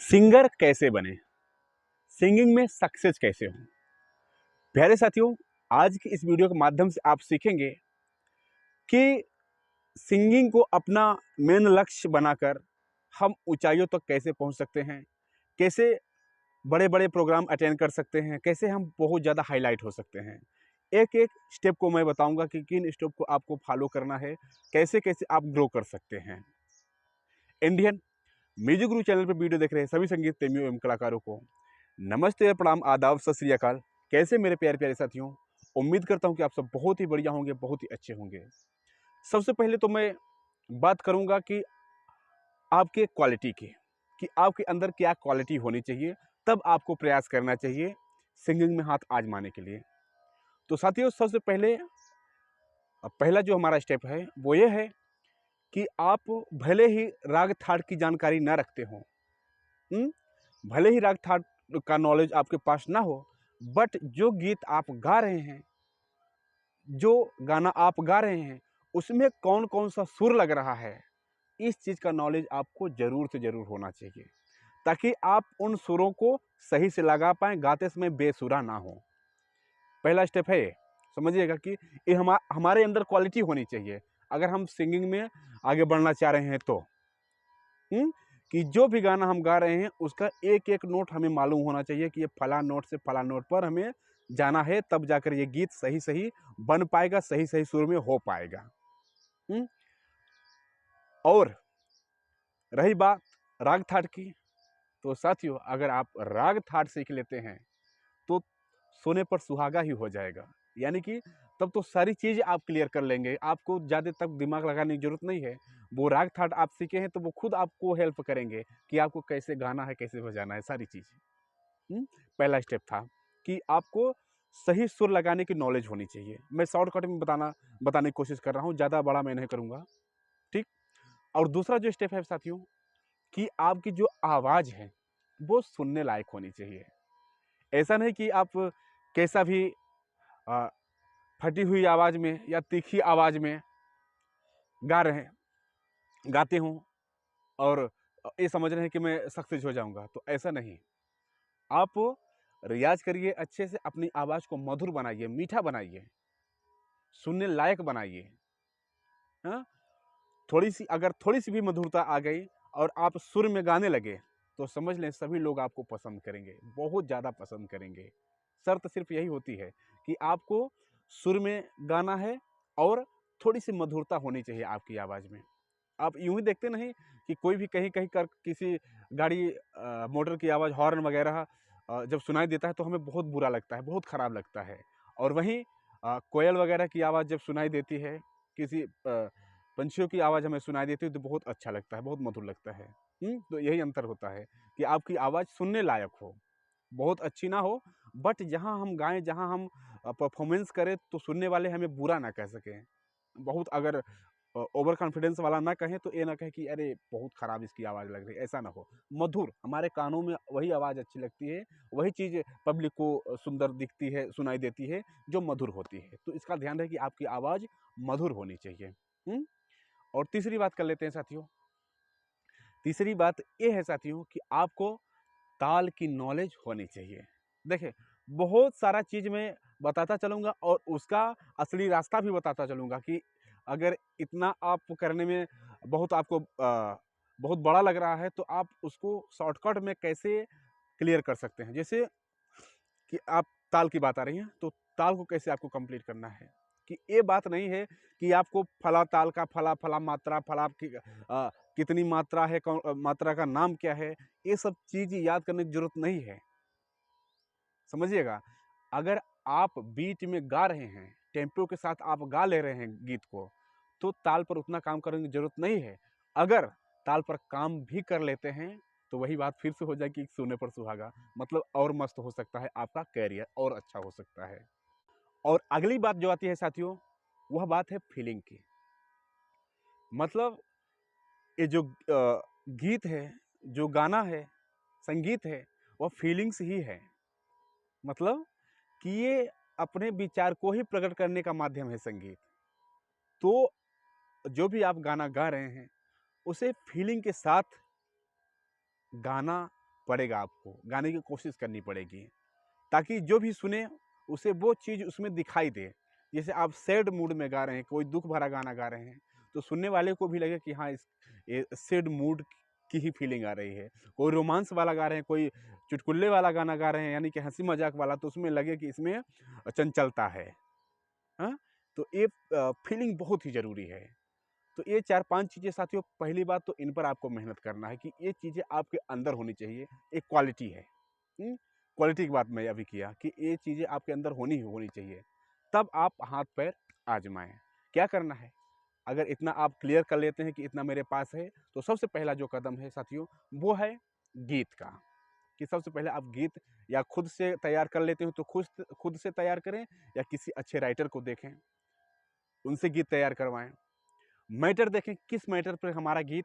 Singer कैसे बने, singing में सक्सेस कैसे हो। प्यारे साथियों, आज की इस वीडियो के माध्यम से आप सीखेंगे कि सिंगिंग को अपना मेन लक्ष्य बनाकर हम ऊंचाइयों तक कैसे पहुंच सकते हैं, कैसे बड़े बड़े प्रोग्राम अटेंड कर सकते हैं, कैसे हम बहुत ज़्यादा हाईलाइट हो सकते हैं। एक एक स्टेप को मैं बताऊंगा कि किन स्टेप को आपको फॉलो करना है, कैसे कैसे आप ग्रो कर सकते हैं। इंडियन म्यूजिक गुरु चैनल पर वीडियो देख रहे हैं सभी संगीत प्रेमियों एवं कलाकारों को नमस्ते, प्रणाम, आदाब, सत श्री अकाल। कैसे मेरे प्यारे प्यारे साथियों, उम्मीद करता हूं कि आप सब बहुत ही बढ़िया होंगे, बहुत ही अच्छे होंगे। सबसे पहले तो मैं बात करूंगा कि आपके क्वालिटी की, कि आपके अंदर क्या क्वालिटी होनी चाहिए, तब आपको प्रयास करना चाहिए सिंगिंग में हाथ आजमाने के लिए। तो साथियों, सबसे पहले पहला जो हमारा स्टेप है वो ये है कि आप भले ही राग थाट की जानकारी ना रखते हो, भले ही राग थाट का नॉलेज आपके पास ना हो, बट जो गीत आप गा रहे हैं, जो गाना आप गा रहे हैं, उसमें कौन कौन सा सुर लग रहा है, इस चीज़ का नॉलेज आपको ज़रूर से ज़रूर होना चाहिए, ताकि आप उन सुरों को सही से लगा पाएँ, गाते समय बेसुरा ना हो। पहला स्टेप है ये, समझिएगा कि ये हमारे अंदर क्वालिटी होनी चाहिए अगर हम सिंगिंग में आगे बढ़ना चाह रहे हैं तो। कि जो भी गाना हम गा रहे हैं उसका एक एक नोट हमें मालूम होना चाहिए कि ये फला नोट से फला नोट पर हमें जाना है, तब जाकर ये गीत सही सही बन पाएगा, सही सही सुर में हो पाएगा। और रही बात राग थाट की, तो साथियों अगर आप राग थाट सीख लेते हैं तो सोने पर सुहागा ही हो जाएगा। यानी कि तब तो सारी चीज़ आप क्लियर कर लेंगे, आपको ज़्यादा तक दिमाग लगाने की जरूरत नहीं है। वो राग थाट आप सीखे हैं तो वो खुद आपको हेल्प करेंगे कि आपको कैसे गाना है, कैसे बजाना है, सारी चीज़। पहला स्टेप था कि आपको सही सुर लगाने की नॉलेज होनी चाहिए। मैं शॉर्टकट में बताने की कोशिश कर रहा हूँ, ज़्यादा बड़ा मैं नहीं करूँगा, ठीक। और दूसरा जो स्टेप है साथियों, कि आपकी जो आवाज़ है वो सुनने लायक होनी चाहिए। ऐसा नहीं कि आप कैसा भी फटी हुई आवाज़ में या तीखी आवाज़ में गाते हों और ये समझ रहे हैं कि मैं सक्सेस हो जाऊंगा, तो ऐसा नहीं। आप रियाज करिए, अच्छे से अपनी आवाज़ को मधुर बनाइए, मीठा बनाइए, सुनने लायक बनाइए। हाँ, अगर थोड़ी सी भी मधुरता आ गई और आप सुर में गाने लगे तो समझ लें सभी लोग आपको पसंद करेंगे, बहुत ज़्यादा पसंद करेंगे। शर्त सिर्फ यही होती है कि आपको सुर में गाना है और थोड़ी सी मधुरता होनी चाहिए आपकी आवाज़ में। आप यूं ही देखते नहीं कि कोई भी कहीं कहीं कर किसी गाड़ी मोटर की आवाज़, हॉर्न वगैरह जब सुनाई देता है तो हमें बहुत बुरा लगता है, बहुत ख़राब लगता है। और वहीं कोयल वगैरह की आवाज़ जब सुनाई देती है, किसी पंछियों की आवाज़ हमें सुनाई देती है तो बहुत अच्छा लगता है, बहुत मधुर लगता है। तो यही अंतर होता है कि आपकी आवाज़ सुनने लायक हो, बहुत अच्छी ना हो, बट जहाँ हम गाएं, जहाँ हम परफॉर्मेंस करें तो सुनने वाले हमें बुरा ना कह सकें। बहुत अगर ओवर कॉन्फिडेंस वाला ना कहें तो ये ना कहें कि अरे बहुत ख़राब इसकी आवाज़ लग रही है, ऐसा ना हो। मधुर, हमारे कानों में वही आवाज़ अच्छी लगती है, वही चीज़ पब्लिक को सुंदर दिखती है, सुनाई देती है, जो मधुर होती है। तो इसका ध्यान रहे कि आपकी आवाज़ मधुर होनी चाहिए। और तीसरी बात कर लेते हैं साथियों। तीसरी बात ये है साथियों कि आपको ताल की नॉलेज होनी चाहिए। देखिए, बहुत सारा चीज़ मैं बताता चलूँगा और उसका असली रास्ता भी बताता चलूँगा कि अगर इतना आप करने में बहुत बड़ा लग रहा है तो आप उसको शॉर्टकट में कैसे क्लियर कर सकते हैं। जैसे कि आप ताल की बात आ रही है तो ताल को कैसे आपको कंप्लीट करना है, कि ये बात नहीं है कि आपको फला ताल का फला फला मात्रा, फला की कितनी मात्रा है, मात्रा का नाम क्या है, ये सब चीज़ याद करने की जरूरत नहीं है। समझिएगा, अगर आप बीट में गा रहे हैं, टेम्पो के साथ आप गा ले रहे हैं गीत को, तो ताल पर उतना काम करने की जरूरत नहीं है। अगर ताल पर काम भी कर लेते हैं तो वही बात फिर से हो जाएगी कि सोने पर सुहागा, मतलब और मस्त हो सकता है आपका कैरियर, और अच्छा हो सकता है। और अगली बात जो आती है साथियों, वह बात है फीलिंग की। मतलब ये जो गीत है, जो गाना है, संगीत है, वह फीलिंग्स ही है। मतलब कि ये अपने विचार को ही प्रकट करने का माध्यम है संगीत। तो जो भी आप गाना गा रहे हैं उसे फीलिंग के साथ गाना पड़ेगा, आपको गाने की कोशिश करनी पड़ेगी, ताकि जो भी सुने उसे वो चीज़ उसमें दिखाई दे। जैसे आप सैड मूड में गा रहे हैं, कोई दुःख भरा गाना गा रहे हैं, तो सुनने वाले को भी लगे कि हाँ, ये सैड मूड की ही फीलिंग आ रही है। कोई रोमांस वाला गा रहे हैं, कोई चुटकुल्ले वाला गाना गा रहे हैं, यानी कि हँसी मज़ाक वाला, तो उसमें लगे कि इसमें चंचलता है। हाँ? तो ये फीलिंग बहुत ही ज़रूरी है। तो ये 4-5 चीज़ें साथियों, पहली बात तो इन पर आपको मेहनत करना है कि ये चीज़ें आपके अंदर होनी चाहिए, एक क्वालिटी है। क्वालिटी की बात मैं अभी किया कि ये चीज़ें आपके अंदर होनी चाहिए, तब आप हाथ पैर आजमाएं। क्या करना है, अगर इतना आप क्लियर कर लेते हैं कि इतना मेरे पास है, तो सबसे पहला जो कदम है साथियों, वो है गीत का। कि सबसे पहले आप गीत या खुद से तैयार कर लेते हो तो खुद से तैयार करें, या किसी अच्छे राइटर को देखें, उनसे गीत तैयार करवाएं। मैटर देखें, किस मैटर पर हमारा गीत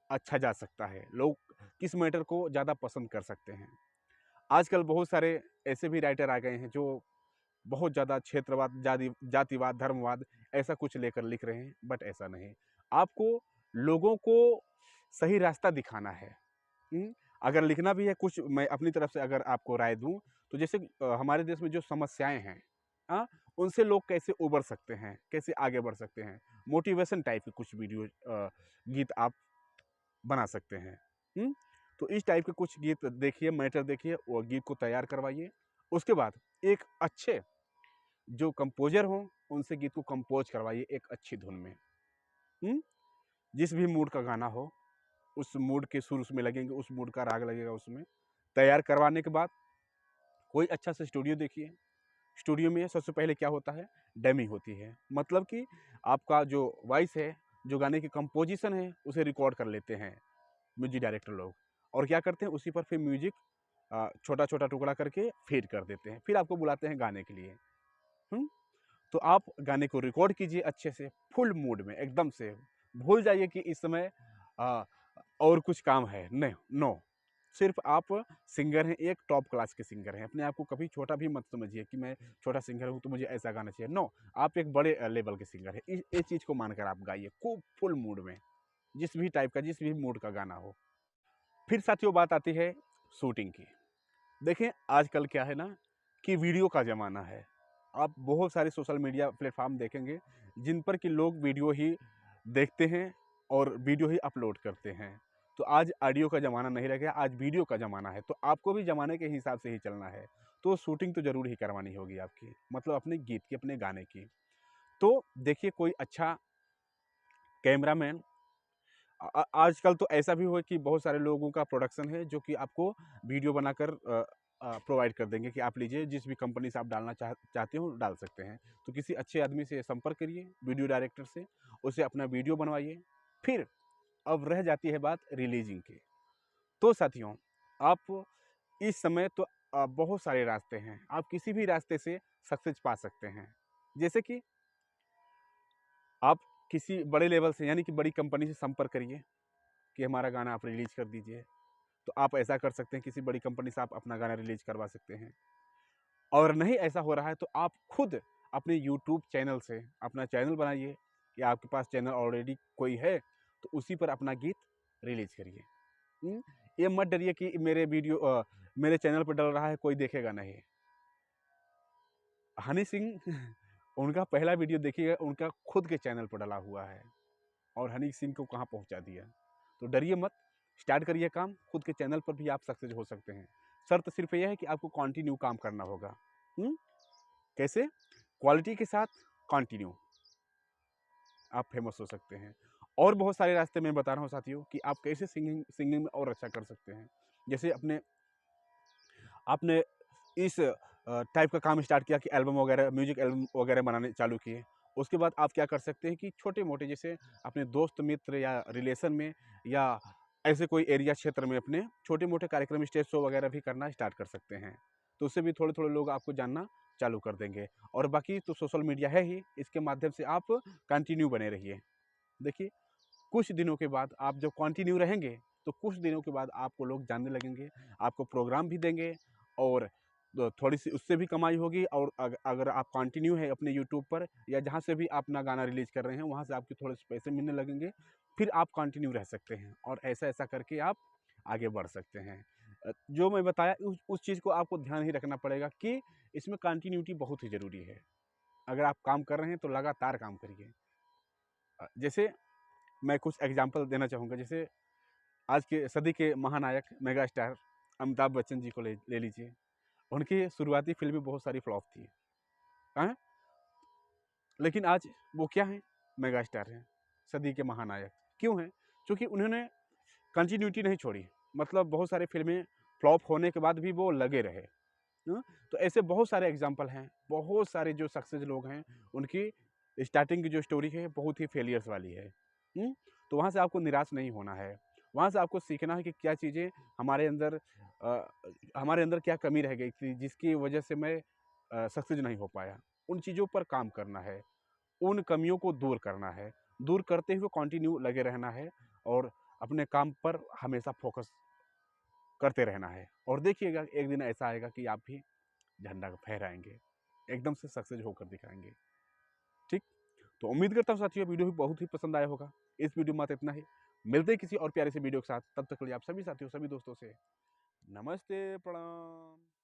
अच्छा जा सकता है, लोग किस मैटर को ज़्यादा पसंद कर सकते हैं। आजकल बहुत सारे ऐसे भी राइटर आ गए हैं जो बहुत ज़्यादा क्षेत्रवाद, जातिवाद, धर्मवाद ऐसा कुछ लेकर लिख रहे हैं, बट ऐसा नहीं। आपको लोगों को सही रास्ता दिखाना है। अगर लिखना भी है कुछ, मैं अपनी तरफ से अगर आपको राय दूं, तो जैसे हमारे देश में जो समस्याएं हैं, उनसे लोग कैसे उबर सकते हैं, कैसे आगे बढ़ सकते हैं, मोटिवेशन टाइप के कुछ वीडियो गीत आप बना सकते हैं। तो इस टाइप के कुछ गीत देखिए, मैटर देखिए, वो गीत को तैयार करवाइए। उसके बाद एक अच्छे जो कंपोजर हों, उनसे गीत को कंपोज करवाइए एक अच्छी धुन में। जिस भी मूड का गाना हो, उस मूड के सुर उसमें लगेंगे, उस मूड का राग लगेगा उसमें। तैयार करवाने के बाद कोई अच्छा सा स्टूडियो देखिए। स्टूडियो में सबसे पहले क्या होता है, डेमी होती है, मतलब कि आपका जो वॉइस है, जो गाने की कंपोजिशन है, उसे रिकॉर्ड कर लेते हैं म्यूजिक डायरेक्टर लोग, और क्या करते हैं, उसी पर फिर म्यूजिक छोटा छोटा टुकड़ा करके फीड कर देते हैं, फिर आपको बुलाते हैं गाने के लिए। तो आप गाने को रिकॉर्ड कीजिए अच्छे से, फुल मूड में एकदम से, भूल जाइए कि इस समय और कुछ काम है, नो, सिर्फ आप सिंगर हैं, एक टॉप क्लास के सिंगर हैं। अपने आप को कभी छोटा भी मत समझिए कि मैं छोटा सिंगर हूँ तो मुझे ऐसा गाना चाहिए, नो, आप एक बड़े लेवल के सिंगर हैं। इस चीज़ को मानकर आप गाइए खूब फुल मूड में, जिस भी टाइप का, जिस भी मूड का गाना हो। फिर साथियों बात आती है शूटिंग की। देखें, आजकल क्या है ना कि वीडियो का ज़माना है। आप बहुत सारे सोशल मीडिया प्लेटफॉर्म देखेंगे जिन पर कि लोग वीडियो ही देखते हैं और वीडियो ही अपलोड करते हैं। तो आज ऑडियो का ज़माना नहीं रह गया, आज वीडियो का ज़माना है, तो आपको भी ज़माने के हिसाब से ही चलना है। तो शूटिंग तो ज़रूर ही करवानी होगी आपकी, मतलब अपने गीत की, अपने गाने की। तो देखिए, कोई अच्छा कैमरामैन, आजकल तो ऐसा भी हो कि बहुत सारे लोगों का प्रोडक्शन है जो कि आपको वीडियो बनाकर प्रोवाइड कर देंगे कि आप लीजिए, जिस भी कंपनी से आप डालना चाहते हो डाल सकते हैं। तो किसी अच्छे आदमी से संपर्क करिए, वीडियो डायरेक्टर से, उसे अपना वीडियो बनवाइए। फिर अब रह जाती है बात रिलीजिंग की। तो साथियों, आप इस समय तो बहुत सारे रास्ते हैं, आप किसी भी रास्ते से सक्सेस पा सकते हैं। जैसे कि आप किसी बड़े लेवल से, यानी कि बड़ी कंपनी से संपर्क करिए कि हमारा गाना आप रिलीज कर दीजिए। तो आप ऐसा कर सकते हैं, किसी बड़ी कंपनी से आप अपना गाना रिलीज करवा सकते हैं। और नहीं ऐसा हो रहा है तो आप खुद अपने यूट्यूब चैनल से अपना चैनल बनाइए, कि आपके पास चैनल ऑलरेडी कोई है तो उसी पर अपना गीत रिलीज करिए। ये मत डरिए कि मेरे वीडियो मेरे चैनल पर डल रहा है, कोई देखेगा नहीं। हनी सिंह उनका पहला वीडियो देखिएगा, उनका खुद के चैनल पर डला हुआ है, और हनी सिंह को कहाँ पहुँचा दिया। तो डरिए मत, स्टार्ट करिए काम, खुद के चैनल पर भी आप सक्सेस हो सकते हैं। शर्त सिर्फ यह है कि आपको कंटिन्यू काम करना होगा। कैसे? क्वालिटी के साथ कंटिन्यू आप फेमस हो सकते हैं। और बहुत सारे रास्ते मैं बता रहा हूँ साथियों कि आप कैसे सिंगिंग में और अच्छा कर सकते हैं। जैसे आपने इस टाइप का काम स्टार्ट किया कि एल्बम वगैरह, म्यूजिक एल्बम वगैरह बनाने चालू किए। उसके बाद आप क्या कर सकते हैं कि छोटे मोटे, जैसे अपने दोस्त मित्र या रिलेशन में, या ऐसे कोई एरिया क्षेत्र में अपने छोटे मोटे कार्यक्रम, स्टेज शो वगैरह भी करना स्टार्ट कर सकते हैं। तो उससे भी थोड़े थोड़े लोग आपको जानना चालू कर देंगे। और बाकी तो सोशल मीडिया है ही, इसके माध्यम से आप कंटिन्यू बने रहिए। देखिए, कुछ दिनों के बाद आप जब कंटिन्यू रहेंगे तो कुछ दिनों के बाद आपको लोग जानने लगेंगे, आपको प्रोग्राम भी देंगे, और थोड़ी सी उससे भी कमाई होगी। और अगर आप कंटिन्यू है अपने यूट्यूब पर, या जहाँ से भी अपना गाना रिलीज कर रहे हैं, वहाँ से आपके थोड़े से पैसे मिलने लगेंगे। फिर आप कंटिन्यू रह सकते हैं, और ऐसा ऐसा करके आप आगे बढ़ सकते हैं। जो मैं बताया उस चीज़ को आपको ध्यान ही रखना पड़ेगा कि इसमें कंटिन्यूटी बहुत ही ज़रूरी है। अगर आप काम कर रहे हैं तो लगातार काम करिए। जैसे मैं कुछ एग्जांपल देना चाहूँगा, जैसे आज के सदी के महानायक मेगा स्टार अमिताभ बच्चन जी को ले लीजिए। उनकी शुरुआती फ़िल्में बहुत सारी फ्लॉप थी, हैं? लेकिन आज वो क्या हैं? मेगा स्टार हैं, सदी के महानायक। क्यों हैं? क्योंकि उन्होंने कंटिन्यूटी नहीं छोड़ी। मतलब बहुत सारी फ़िल्में फ्लॉप होने के बाद भी वो लगे रहे। तो ऐसे बहुत सारे एग्जाम्पल हैं, बहुत सारे जो सक्सेस लोग हैं, उनकी स्टार्टिंग की जो स्टोरी है बहुत ही फेलियर्स वाली है। तो वहाँ से आपको निराश नहीं होना है, वहाँ से आपको सीखना है कि क्या चीज़ें हमारे अंदर क्या कमी रह गई थी जिसकी वजह से मैं सक्सेस नहीं हो पाया। उन चीज़ों पर काम करना है, उन कमियों को दूर करना है, दूर करते हुए कंटिन्यू लगे रहना है और अपने काम पर हमेशा फोकस करते रहना है। और देखिएगा एक दिन ऐसा आएगा कि आप भी झंडा फहराएंगे, एकदम से सक्सेस होकर दिखाएंगे। ठीक, तो उम्मीद करता हूँ साथियों वीडियो भी बहुत ही पसंद आया होगा। इस वीडियो में मात्र इतना ही। मिलते हैं किसी और प्यारे से वीडियो के साथ। तब तक के लिए आप सभी साथियों, सभी दोस्तों से नमस्ते, प्रणाम।